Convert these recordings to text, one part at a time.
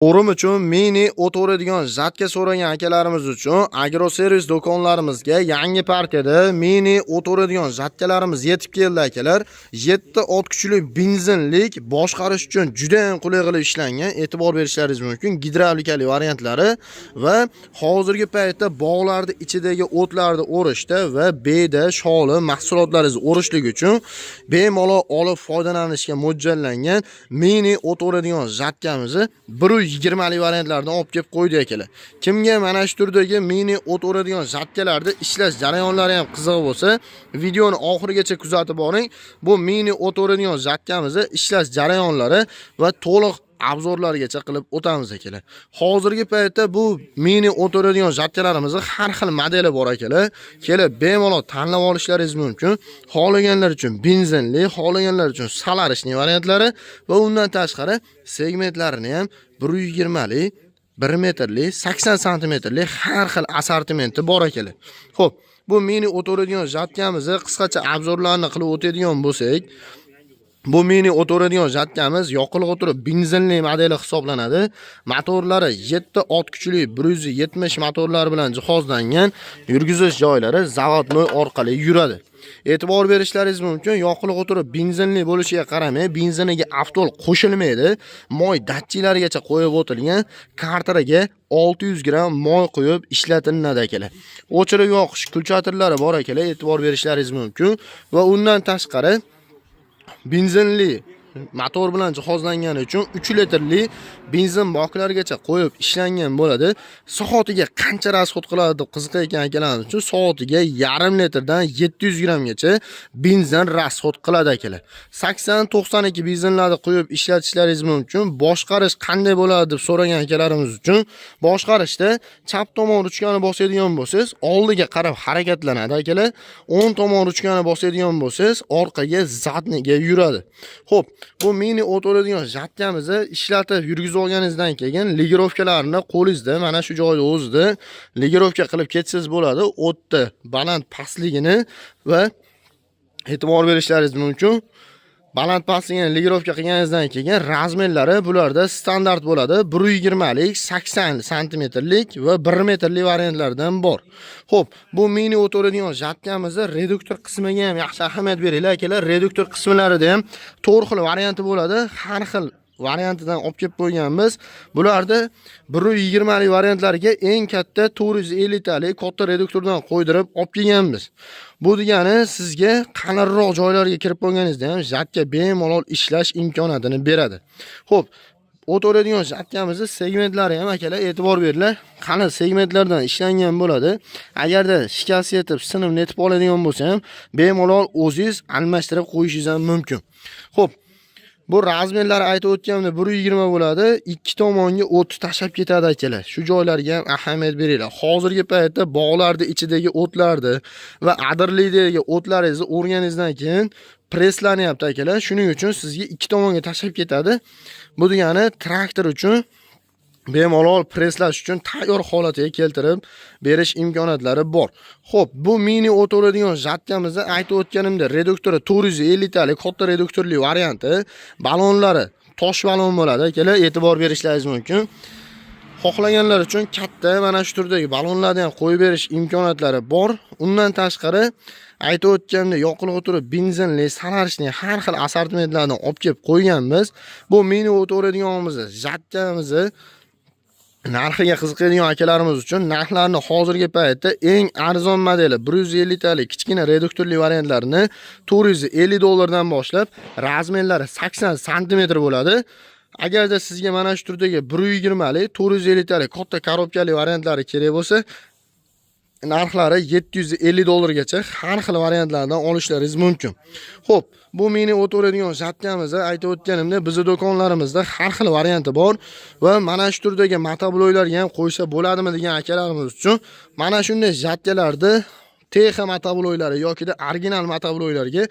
O'rim uchun mini o't o'radigan zatka so'ragan akalarimiz uchun agroservis do'konlarimizga yangi partiyada mini o't o'radigan zatkalarimiz yetib keldi akalar. 7 ot kuchli benzinlik boshqarish uchun juda ham qulay qilib ishlangan. E'tibor berishlaringiz mumkin. Gidravlikali variantlari va hozirgi paytda bog'larda ichidagi o'tlarni o'rishda va beda, sholi mahsulotlaringizni o'rishlik uchun bemalol olib foydalanishga mo'ljallangan mini o't o'radigan zatkamizni 120 lik variantlardan olib kelib qo'ydik akalar. Kimga mana shu turdagi mini o't o'radigan zatkalarda ishlash jarayonlari ham qiziq bo'lsa, videoni oxirigacha kuzatib boring. Bu mini o't o'radigan zatkamizni ishlash jarayonlari va to'liq obzorlargacha qilib o'tamiz akalar. Hozirgi paytda bu mini o't o'radigan zatkalarimizni har xil modeli bor akalar. Kelib bemalol tanlab olishlaringiz mumkin. Xohlaganlar uchun benzinli, xohlaganlar uchun salarishli variantlari va undan tashqari segmentlarini ham 120 lik, 1 metrlik, 80 santimetrlik har xil assortimenti bor akalar. Xo'p, bu mini o't o'radigan zatkamizni qisqacha obzorlarni qilib o'tadigan bo'lsak, bu mini o't o'radigan zatkamiz yoqilg'i turi benzinli modeli hisoblanadi. Motorlari 7 ot kuchli 170 motorlar bilan jihozlangan. Yurgizish joylari zavodnoy orqali yuradi. E'tibor berishlaringiz mumkin, yoqilg'i turi benzinli bo'lishiga qaramay, benziniga avtol qo'shilmaydi. Moy datchilarigacha qo'yib o'tilgan, kartaraga 600 gram moy qo'yib ishlatiladi akalar. O'chirib yoqish kulchatirlari bor akalar, e'tibor berishlaringiz mumkin va undan tashqari benzinli motor bilan jihozlangani uchun 3 litrli benzin baklarigacha qo'yib ishlangan bo'ladi. Soatiga qancha rasxod qiladi deb qiziqayotgan akalarimiz uchun soatiga 0,5 litrdan 700 grammgacha benzin rasxod qiladi akalar. 80-92 benzinlarni qo'yib ishlatishlaringiz mumkin. Boshqarish qanday bo'ladi deb so'ragan akalarimiz uchun boshqarishda chap tomon ruchkani bosadigan bo'lsangiz, oldiga qarab harakatlanadi akalar. O'ng tomon ruchkani bosadigan bo'lsangiz, orqaga zadniga yuradi. Xo'p, bu mini o't o'radigan zatkamizni ishlatib yurgizib olganingizdan keyin legirovkalarni qo'lingizda mana shu joyda o'zida legirovka qilib ketsangiz bo'ladi. O'tni baland pastligini va e'tibor berishlaringiz mumkin. Baland pastligini legirovka qilganingizdan keyin razmerlari bularda standart bo'ladi. 120 lik, 80 santimetrlik va 1 metrlik variantlardan bor. Xo'p, bu mini o't o'radigan zatkamizni reduktor qismiga ham yaxshi ahamiyat beringlar akalar. Reduktor qismlarida ham 4 xil varianti bo'ladi. Har xil variantidan olib kelib qo'yganmiz. Bularda 120 lik variantlariga eng katta 450 talik katta reduktordan qo'ydirib olib kelganmiz. Bu degani sizga qalinroq joylarga kirib bo'lganingizda ham zatka bemalol ishlash imkoniyatini beradi. Xo'p, o't o'radigan zatkamizni segmentlari ham akalar e'tibor beringlar. Qani segmentlardan ishlangan bo'ladi. Agarda shikast yetib, sinib netib oladigan bo'lsa ham bemalol o'zingiz almashtirib qo'yishingiz ham mumkin. Xo'p, bu razmerlar aytib o'tganimda 120 bo'ladi. Ikki tomonga o't tashab ketadi akalar. Shu joylarga ham ahamiyat beringlar. Hozirgi paytda bog'larda ichidagi o'tlarni va adirlikdagi o'tlaringizni o'rganingizdan keyin preslanyapti akalar. Shuning uchun sizga ikki tomonga tashab ketadi. Bu degani traktor uchun bemalol preslash uchun tayyor holatiga keltirib berish imkoniyatlari bor. Xo'p, bu mini o't o'radigan zatkamizni aytib o'tganimda reduktori 450 talik katta reduktorli varianti, balonlari tosh balon bo'ladi akalar, e'tibor berishlaringiz mumkin. Xohlaganlar uchun katta mana shu turdagi balonlarni ham qo'yib berish imkoniyatlari bor. Undan tashqari aytib o'tganimda yoqilg'i turi benzinli, salarishli har xil assortimentlarni olib kelib qo'yganmiz. Bu mini o't o'radiganimizni zatkamizni narxiga qiziqadigan akalarimiz uchun narxlarni hozirgi paytda eng arzon modeli 150 talik kichkina reduktorli variantlarini 450 dollardan boshlab, razmerlari 80 santimetr bo'ladi. Agarda sizga mana shu turdagi 120 lik, 450 talik katta korobkali variantlari kerak bo'lsa, narxlari 750 dollargacha har xil variantlardan olishlaringiz mumkin. Xo'p, bu mini o't o'radigan zatkamizni aytib o'tganimda bizning do'konlarimizda har xil varianti bor va mana shu turdagi motabloylarga ham qo'ysa bo'ladimi degan akalarimiz uchun mana shunday zatkalarni TX motabloylari yoki da original motabloylarga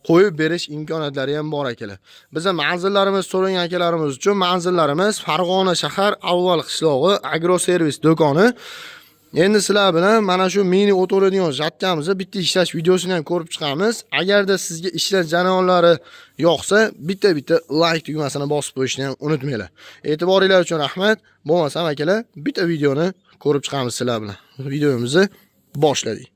qo'yib berish imkoniyatlari ham bor akalar. Bizning manzillarimiz so'ragan akalarimiz uchun manzillarimiz Farg'ona shahar Avval qishlog'i agroservis do'koni. Endi sizlar bilan mana shu mini o't o'radigan zatkamizni bitta ishlash videosini ham ko'rib chiqamiz. Agarda sizga ishlash jarayonlari yoqsa, bitta like tugmasini bosib qo'yishni ham unutmanglar. E'tiboringiz uchun rahmat. Bo'lmasa akalar, bitta videoni ko'rib chiqamiz sizlar bilan. Videomizni boshladik.